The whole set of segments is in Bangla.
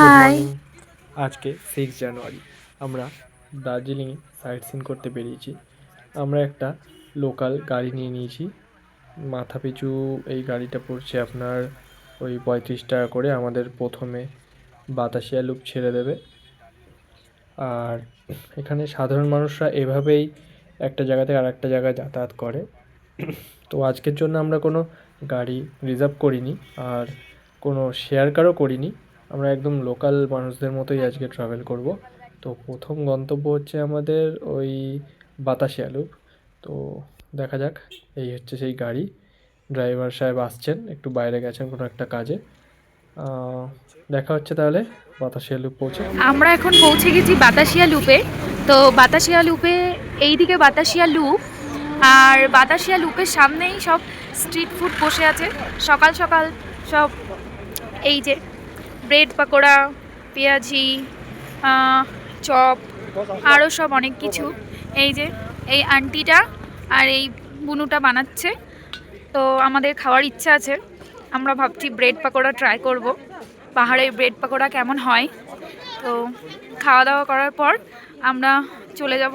Good high. মর্নিং। আজকে 6 জানুয়ারি আমরা দার্জিলিংয়ে সাইট সিন করতে বেরিয়েছি। আমরা একটা লোকাল গাড়ি নিয়ে নিয়েছি। মাথাপিছু এই গাড়িটা পড়ছে আপনার ওই 35 টাকা করে। আমাদের প্রথমে বাতাসিয়া লুপ ছেড়ে দেবে। আর এখানে সাধারণ মানুষরা এভাবেই একটা জায়গা থেকে আরেকটা জায়গায় যাতায়াত করে। তো আজকের জন্য আমরা কোনো গাড়ি রিজার্ভ করিনি, আর কোনো শেয়ার কারও করিনি। আমরা একদম লোকাল মানুষদের মতোই আজকে ট্রাভেল করব। তো প্রথম গন্তব্য হচ্ছে আমাদের ওই বাতাসিয়া লুপ। তো দেখা যাক। এই হচ্ছে সেই গাড়ি। ড্রাইভার সাহেব আসছেন, একটু বাইরে গেছেন কোনো একটা কাজে। দেখা হচ্ছে তাহলে বাতাসিয়া লুপ পৌঁছে। আমরা এখন পৌঁছে গেছি বাতাসিয়া লুপে। তো বাতাসিয়া লুপে এইদিকে বাতাসিয়া লুপ, আর বাতাসিয়া লুপের সামনেই সব স্ট্রিট ফুড বসে আছে। সকাল সকাল সব এই যে ব্রেড পাকোড়া, পেঁয়াজি, চপ, আরও সব অনেক কিছু। এই যে এই আন্টিটা আর এই বুনুটা বানাচ্ছে। তো আমাদের খাওয়ার ইচ্ছা আছে। আমরা ভাবছি ব্রেড পাকোড়া ট্রাই করব, পাহাড়ের ব্রেড পাকোড়া কেমন হয়। তো খাওয়া দাওয়া করার পর আমরা চলে যাব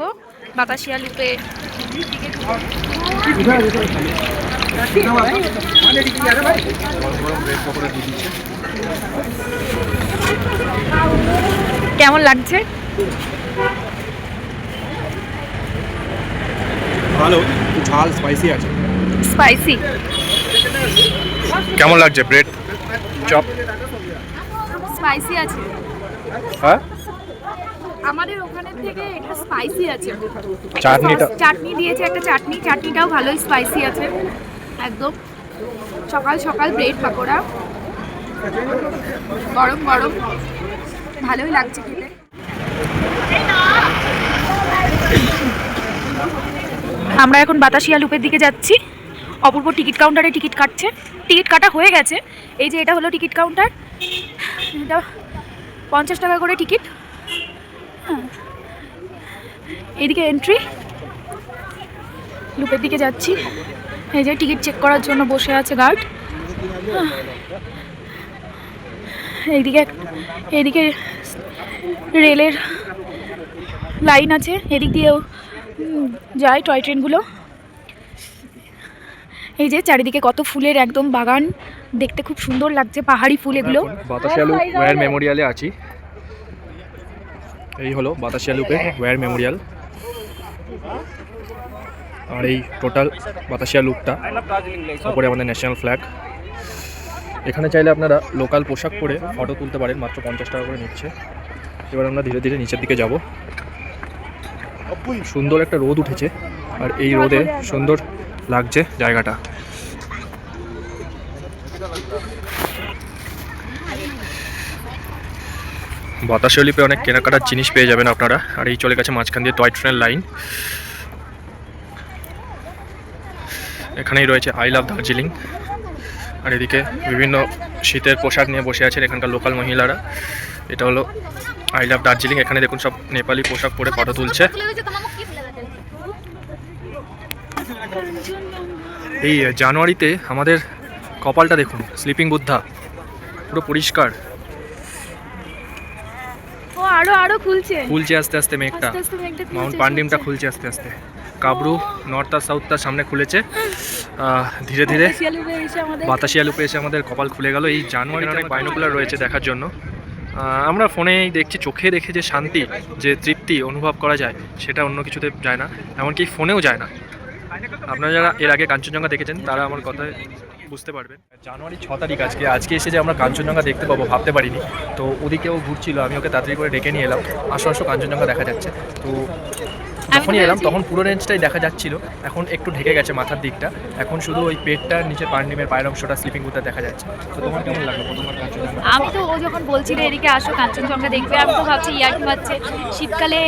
বাতাসিয়া লুপে। কেমন লাগছে? ভালো, ঝাল স্পাইসি আছে। স্পাইসি। কেমন লাগছে ব্রেড চপ? স্পাইসি আছে। হ্যাঁ, আমাদের ওখানের থেকে এটা স্পাইসি আছে। চাটনিটা চাটনি দিয়েছে, একটা চাটনিটাও ভালোই স্পাইসি আছে একদম। সকাল সকাল ব্রেড পাকোড়া গরম গরম, ভালোই লাগছে খেতে। আমরা এখন বাতাসিয়া লুপের দিকে যাচ্ছি। অপূর্ব টিকিট কাউন্টারে টিকিট কাটছে। টিকিট কাটা হয়ে গেছে। এই যে এটা হলো টিকিট কাউন্টার। এটা 50 টাকা করে টিকিট। এইদিকে এন্ট্রি। লুপের দিকে যাচ্ছি। এই যে টিকিট চেক করার জন্য বসে আছে গার্ড। এইদিকে রেলের লাইন আছে, এদিক দিয়েও যায় টয় ট্রেনগুলো। এই যে চারিদিকে কত ফুলের একদম বাগান, দেখতে খুব সুন্দর লাগছে। পাহাড়ি ফুল এগুলো। বাতাসিয়া লুপ ওয়্যার মেমোরিয়ালে আছি। এই হলো বাতাসিয়া লুপে ওয়্যার মেমোরিয়াল। আর এই টোটাল বাতাসিয়া লুপটা, তারপরে আমাদের ন্যাশনাল ফ্ল্যাগ। এখানে চাইলে আপনারা লোকাল পোশাক পরে ফটো তুলতে পারেন, মাত্র 50 টাকা করে নিচ্ছে। এবার আমরা ধীরে ধীরে নিচের দিকে যাব। সুন্দর একটা রোদ উঠেছে, আর এই রোদে সুন্দর লাগছে জায়গাটা। বাতাসিয়া লুপে অনেক কেনাকাটার জিনিস পেয়ে যাবেন আপনারা। আর এই চলে গেছে মাঝখান দিয়ে টয় ট্রেনের লাইন। এখানেই রয়েছে আই লাভ দার্জিলিং। আর এদিকে বিভিন্ন শীতের পোশাক নিয়ে বসে আছেন এখানকার লোকাল মহিলারা। এটা হলো আই লাভ দার্জিলিং। এখানে দেখুন সব নেপালি পোশাক পরে ফটো তুলছে। এই জানুয়ারিতে আমাদের কপালটা দেখুন, স্লিপিং বুদ্ধা পুরো পরিষ্কার। ও আরো আরো খুলছে আস্তে আস্তে মেঘটা। মাউন্ট পান্ডিমটা খুলছে আস্তে আস্তে। কাবরু নর্থ আর সাউথটা সামনে খুলেছে। ধীরে ধীরে বাতাসিয়া লুপে এসে আমাদের কপাল খুলে গেল। এই জানুয়ারি অনেক বাইনোকুলার রয়েছে দেখার জন্য। আমরা ফোনেই দেখছি, চোখে দেখে যে শান্তি, যে তৃপ্তি অনুভব করা যায়, সেটা অন্য কিছুতে যায় না, এমনকি ফোনেও যায় না। আপনারা যারা এর আগে কাঞ্চনজঙ্ঘা দেখেছেন তারা আমার কথায় বুঝতে পারবেন। জানুয়ারি 6 তারিখ আজকে এসে যে আমরা কাঞ্চনজঙ্ঘা দেখতে পাবো ভাবতে পারিনি। তো ওদিকেও ঘুরছিল, আমি ওকে তাড়াতাড়ি করে ডেকে নিয়ে এলাম। আসো কাঞ্চনজঙ্ঘা দেখা যাচ্ছে। তো যখনই এলাম তখন পুরো রেঞ্জটাই দেখা যাচ্ছিল। এখন একটু ঢেকে গেছে মাথার দিকটা, এখন শুধু ওই পেটটার নিচে পান্ডিমের পায়ের অংশটা স্লিপিং বুথটা দেখা যাচ্ছে। তো তোমার কেমন লাগলো প্রথমবার কাঞ্চনজঙ্ঘা? আমি তো ও যখন বলছিল এদিকে আসো কাঞ্চনজঙ্ঘা দেখবে, আমি তো ভাবছি ইয়ার্কি মারছে। শীতকালে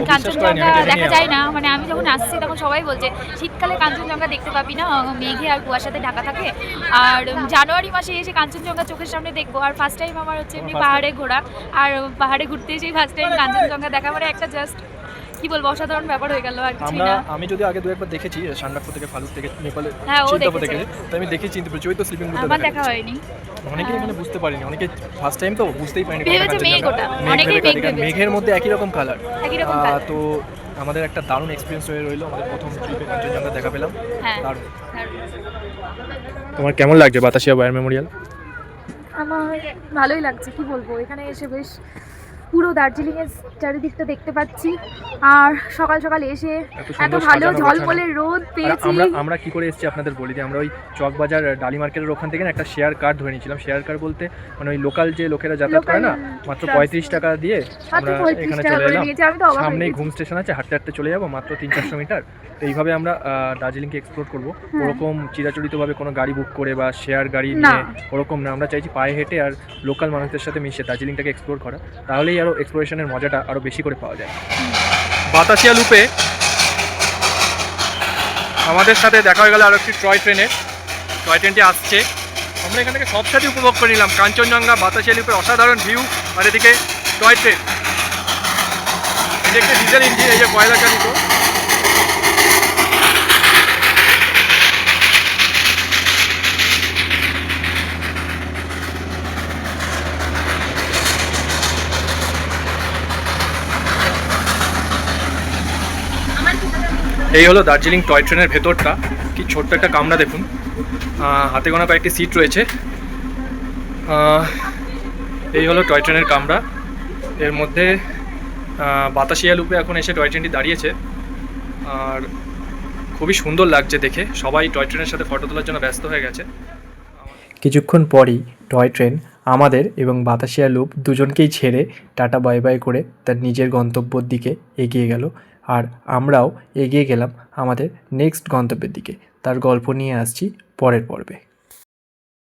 কাঞ্চনজঙ্ঘা দেখা যায় না, মানে আমি যখন আসছি তখন সবাই বলছে শীতকালে কাঞ্চনজঙ্ঘা দেখতে পাবি না, মেঘে আর কুয়াশাতে ঢাকা থাকে। আর জানুয়ারি মাসে এসে কাঞ্চনজঙ্ঘা চোখের সামনে দেখবো। আর ফার্স্ট টাইম আমার হচ্ছে এমনি পাহাড়ে ঘোরা, আর পাহাড়ে ঘুরতে এসেই ফার্স্ট টাইম কাঞ্চনজঙ্ঘা দেখা, মানে একটা জাস্ট কি বলবো, অসাধারণ ব্যাপার হয়ে গেল আর কিছুই না। আমি যদি আগে দু একবার দেখেছি সান্ডাকফু থেকে ফালুট থেকে নেপালে হ্যাঁ, ও চিন্তাপো দেখেছে। থেকে, তো আমি দেখেছি কিন্তু ওই তো স্লিপিং আমার দেখা হয়নি। অনেকেই মানে বুঝতে পারিনি, অনেকে ফার্স্ট টাইম তো বুঝতেই পারিনি ভেবেছে মেঘ ওটা, অনেকেই মেঘ ভেবেছে। মেঘের মধ্যে একই রকম কালার। একই রকম colour। তো আমাদের একটা দারুণ এক্সপিরিয়েন্স হয়ে রইলো, আমাদের প্রথম ট্রিপে কাঞ্চনজঙ্ঘা দেখা পেলাম। হ্যাঁ, দারুণ। দারুণ। তোমার কেমন লাগছে বাতাসিয়া ওয়্যার মেমোরিয়াল? আমার ভালোই লাগছে, কি বলবো, এখানে এসে বেশ পুরো দার্জিলিংয়ের চারিদিকটা দেখতে পাচ্ছি। আর সকাল সকাল এসে এত ভালো ঝলমলে রোদ পেয়েছি। আমরা কি করে এসেছি আপনাদের বলি যে আমরা ওই চকবাজার ডালি মার্কেটের ওখান থেকে না একটা শেয়ার কার ধরে নিয়েছিলাম। শেয়ার কার বলতে মানে ওই লোকাল যে লোকেরা যাতায়াত করে না, মাত্র 35 টাকা দিয়ে আমরা এখানে চলে এলাম। সামনেই ঘুম স্টেশন আছে, হাঁটতে হাঁটতে চলে যাবো, মাত্র 300-400 মিটার। তো এইভাবে আমরা দার্জিলিংকে এক্সপ্লোর করবো। ওরকম চিরাচরিতভাবে কোনো গাড়ি বুক করে বা শেয়ার গাড়ি নিয়ে ওরকম না, আমরা চাইছি পায়ে হেঁটে আর লোকাল মানুষদের সাথে মিশে দার্জিলিংটাকে এক্সপ্লোর করা, তাহলেই আরও এক্সপ্লোরেশনের মজাটা আরও বেশি করে পাওয়া যায়। বাতাসিয়া লুপে আমাদের সাথে দেখা হয়ে গেল আরও একটি টয় ট্রেনটি আসছে। আমরা এখান থেকে সব সাথে উপভোগ করে নিলাম কাঞ্চনজঙ্ঘা, বাতাসিয়া লুপের অসাধারণ ভিউ, আর এদিকে টয় ট্রেন। এটা একটা ডিজেল ইঞ্জিন, এই যে কয়লা চালিত। এই হলো দার্জিলিং টয় ট্রেনের ভেতরটা, কি ছোট্ট একটা কামরা দেখুন, হাতে গোনা কয়েকটি সিট রয়েছে। এই হলো টয় ট্রেনের কামরা। এর মধ্যে বাতাসিয়া লুপে এখন এসে টয় ট্রেনটি দাঁড়িয়েছে, আর খুবই সুন্দর লাগছে দেখে। সবাই টয় ট্রেনের সাথে ফটো তোলার জন্য ব্যস্ত হয়ে গেছে। কিছুক্ষণ পরই টয় ট্রেন আমাদের এবং বাতাসিয়া লুপ দুজনকেই ছেড়ে টাটা বাই বাই করে তার নিজের গন্তব্যের দিকে এগিয়ে গেল। আর আমরাও এগিয়ে গেলাম আমাদের নেক্সট গন্তব্যের দিকে। তার গল্প নিয়ে আসছি পরের পর্বে।